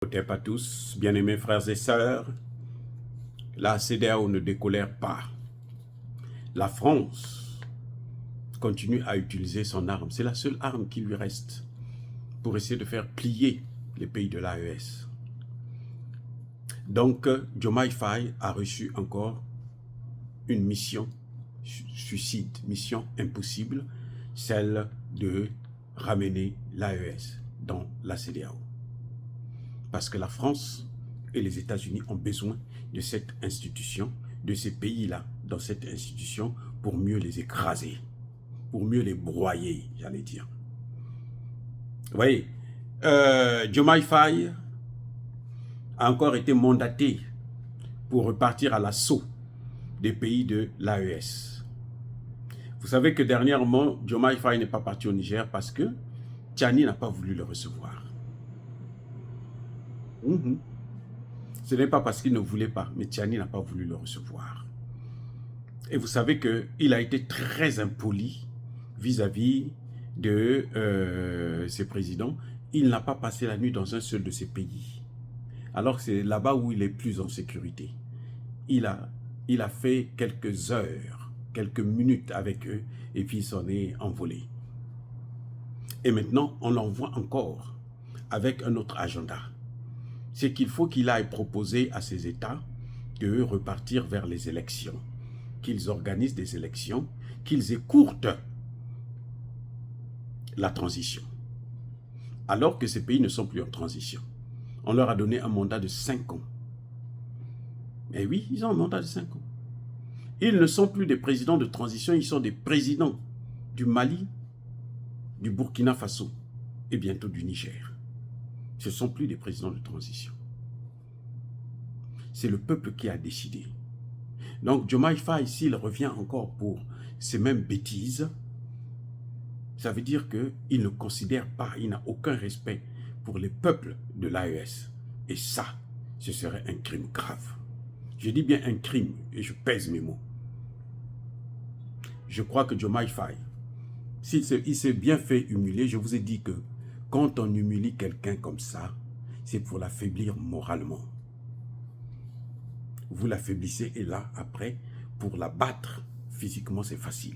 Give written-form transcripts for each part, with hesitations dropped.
Peut-être pas tous, bien-aimés frères et sœurs, la CEDEAO ne décolère pas. La France continue à utiliser son arme. C'est la seule arme qui lui reste pour essayer de faire plier les pays de l'AES. Donc, Diomaye Faye a reçu encore une mission suicide, mission impossible, celle de ramener l'AES dans la CEDEAO. Parce que la France et les États-Unis ont besoin de cette institution, de ces pays-là, dans cette institution, pour mieux les écraser, pour mieux les broyer, j'allais dire. Vous voyez, Diomaye Faye a encore été mandaté pour repartir à l'assaut des pays de l'AES. Vous savez que dernièrement, Diomaye Faye n'est pas parti au Niger parce que Tchani n'a pas voulu le recevoir. Ce n'est pas parce qu'il ne voulait pas, mais Tchani n'a pas voulu le recevoir. Et vous savez qu'il a été très impoli vis-à-vis de ses présidents. Il n'a pas passé la nuit dans un seul de ces pays. Alors que c'est là-bas où il est plus en sécurité. Il a fait quelques heures, quelques minutes avec eux, et puis il s'en est envolé. Et maintenant, on l'envoie encore avec un autre agenda. C'est qu'il faut qu'il aille proposer à ces États de repartir vers les élections, qu'ils organisent des élections, qu'ils écourtent la transition. Alors que ces pays ne sont plus en transition. On leur a donné un mandat de 5 ans. Mais oui, ils ont un mandat de 5 ans. Ils ne sont plus des présidents de transition, ils sont des présidents du Mali, du Burkina Faso et bientôt du Niger. Ce ne sont plus des présidents de transition. C'est le peuple qui a décidé. Donc Diomaye Faye, s'il revient encore pour ces mêmes bêtises, ça veut dire qu'il ne considère pas, il n'a aucun respect pour les peuples de l'AES. Et ça, ce serait un crime grave. Je dis bien un crime et je pèse mes mots. Je crois que Diomaye Faye, il s'est bien fait humilier. Je vous ai dit que quand on humilie quelqu'un comme ça, c'est pour l'affaiblir moralement. Vous l'affaiblissez et là, après, pour la battre physiquement, c'est facile.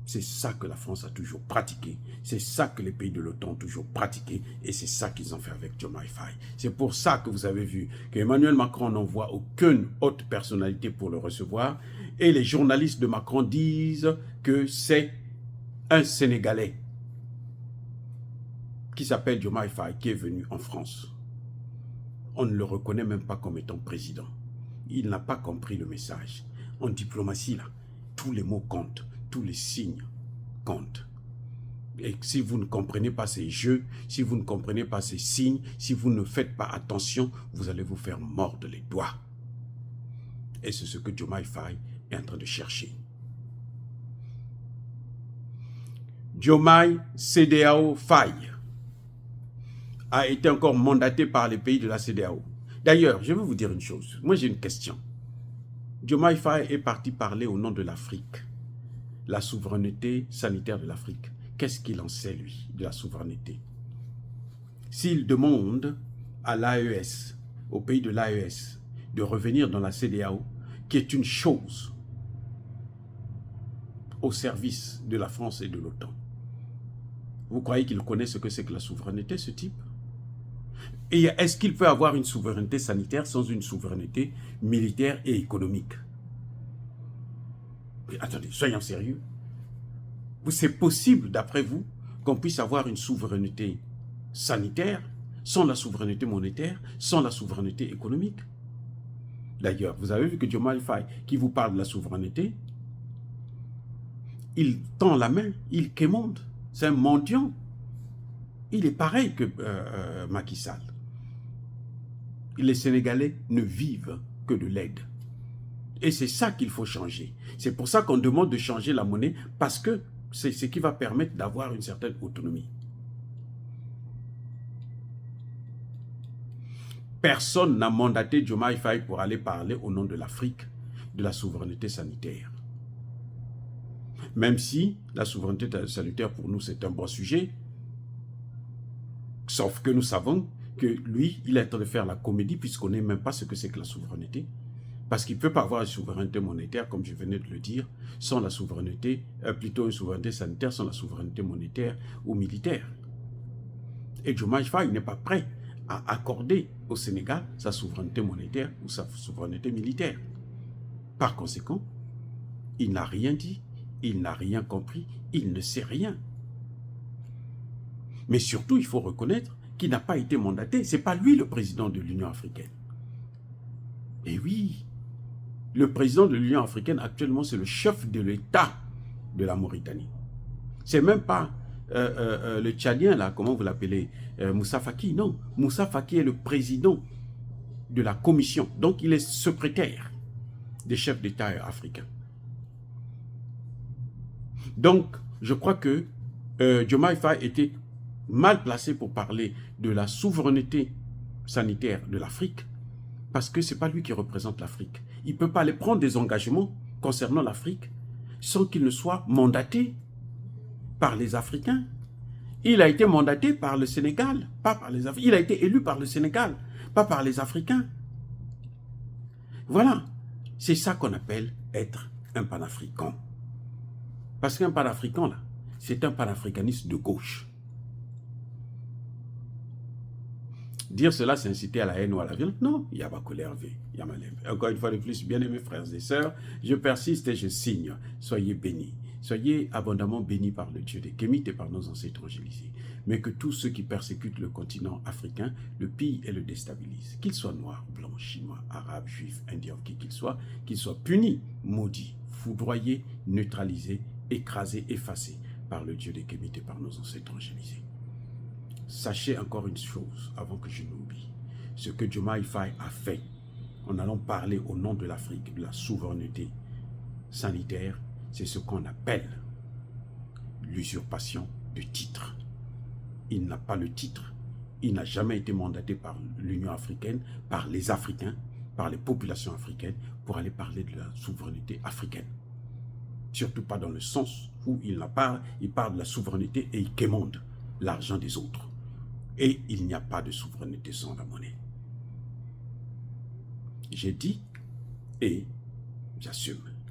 C'est ça que la France a toujours pratiqué. C'est ça que les pays de l'OTAN ont toujours pratiqué. Et c'est ça qu'ils ont fait avec Diomaye Faye. C'est pour ça que vous avez vu qu'Emmanuel Macron n'envoie aucune haute personnalité pour le recevoir. Et les journalistes de Macron disent que c'est un Sénégalais qui s'appelle Diomaye Faye qui est venu en France. On ne le reconnaît même pas comme étant président. Il n'a pas compris le message. En diplomatie, là, tous les mots comptent. Tous les signes comptent. Et si vous ne comprenez pas ces jeux, si vous ne comprenez pas ces signes, si vous ne faites pas attention, vous allez vous faire mordre les doigts. Et c'est ce que Diomaye Faye est en train de chercher. Diomaye CEDEAO Faye a été encore mandaté par les pays de la CEDEAO. D'ailleurs, je vais vous dire une chose. Moi, j'ai une question. Diomaye Faye est parti parler au nom de l'Afrique. La souveraineté sanitaire de l'Afrique. Qu'est-ce qu'il en sait, lui, de la souveraineté? S'il demande à l'AES, au pays de l'AES, de revenir dans la CEDEAO, qui est une chose au service de la France et de l'OTAN, vous croyez qu'il connaît ce que c'est que la souveraineté, ce type? Et est-ce qu'il peut avoir une souveraineté sanitaire sans une souveraineté militaire et économique? Mais attendez, soyons sérieux. C'est possible, d'après vous, qu'on puisse avoir une souveraineté sanitaire sans la souveraineté monétaire, sans la souveraineté économique? D'ailleurs, vous avez vu que Diomaye Faye, qui vous parle de la souveraineté, il tend la main, il quémande. C'est un mendiant. Il est pareil que Macky Sall. Les Sénégalais ne vivent que de l'aide. Et c'est ça qu'il faut changer. C'est pour ça qu'on demande de changer la monnaie, parce que c'est ce qui va permettre d'avoir une certaine autonomie. Personne n'a mandaté Diomaye Faye pour aller parler au nom de l'Afrique, de la souveraineté sanitaire. Même si la souveraineté sanitaire pour nous c'est un bon sujet, sauf que nous savons que lui, il est en train de faire la comédie puisqu'on n'est même pas ce que c'est que la souveraineté. Parce qu'il ne peut pas avoir une souveraineté monétaire, comme je venais de le dire, sans la souveraineté, plutôt une souveraineté sanitaire, sans la souveraineté monétaire ou militaire. Et Diomaye Faye n'est pas prêt à accorder au Sénégal sa souveraineté monétaire ou sa souveraineté militaire. Par conséquent, il n'a rien dit, il n'a rien compris, il ne sait rien. Mais surtout, il faut reconnaître qu'il n'a pas été mandaté. Ce n'est pas lui le président de l'Union africaine. Et oui, le président de l'Union africaine actuellement, c'est le chef de l'État de la Mauritanie. C'est même pas le Tchadien, là, comment vous l'appelez, Moussa Faki. Non, Moussa Faki est le président de la commission. Donc, il est secrétaire des chefs d'État africains. Donc, je crois que Diomaye Faye était mal placé pour parler de la souveraineté sanitaire de l'Afrique, parce que ce n'est pas lui qui représente l'Afrique. Il ne peut pas aller prendre des engagements concernant l'Afrique sans qu'il ne soit mandaté par les Africains. Il a été mandaté par le Sénégal, pas par les Africains. Il a été élu par le Sénégal, pas par les Africains. Voilà, c'est ça qu'on appelle être un panafricain. Parce qu'un panafricain, là, c'est un panafricaniste de gauche. Dire cela, c'est inciter à la haine ou à la violence. Non, il y a pas colère. Encore une fois de plus, bien-aimés frères et sœurs, je persiste et je signe. Soyez bénis. Soyez abondamment bénis par le Dieu des Kémites et par nos ancêtres évangélisés. Mais que tous ceux qui persécutent le continent africain le pillent et le déstabilisent. Qu'ils soient noirs, blancs, chinois, arabes, juifs, indiens, qui qu'ils soient punis, maudits, foudroyés, neutralisés, écrasés, effacés par le Dieu des Kémites et par nos ancêtres évangélisés. Sachez encore une chose, avant que je n'oublie, ce que Diomaye Faye a fait, en allant parler au nom de l'Afrique, de la souveraineté sanitaire, c'est ce qu'on appelle l'usurpation de titre. Il n'a pas le titre, il n'a jamais été mandaté par l'Union africaine, par les Africains, par les populations africaines, pour aller parler de la souveraineté africaine. Surtout pas dans le sens où il parle de la souveraineté et il quémande l'argent des autres. Et il n'y a pas de souveraineté sans la monnaie. J'ai dit et j'assume.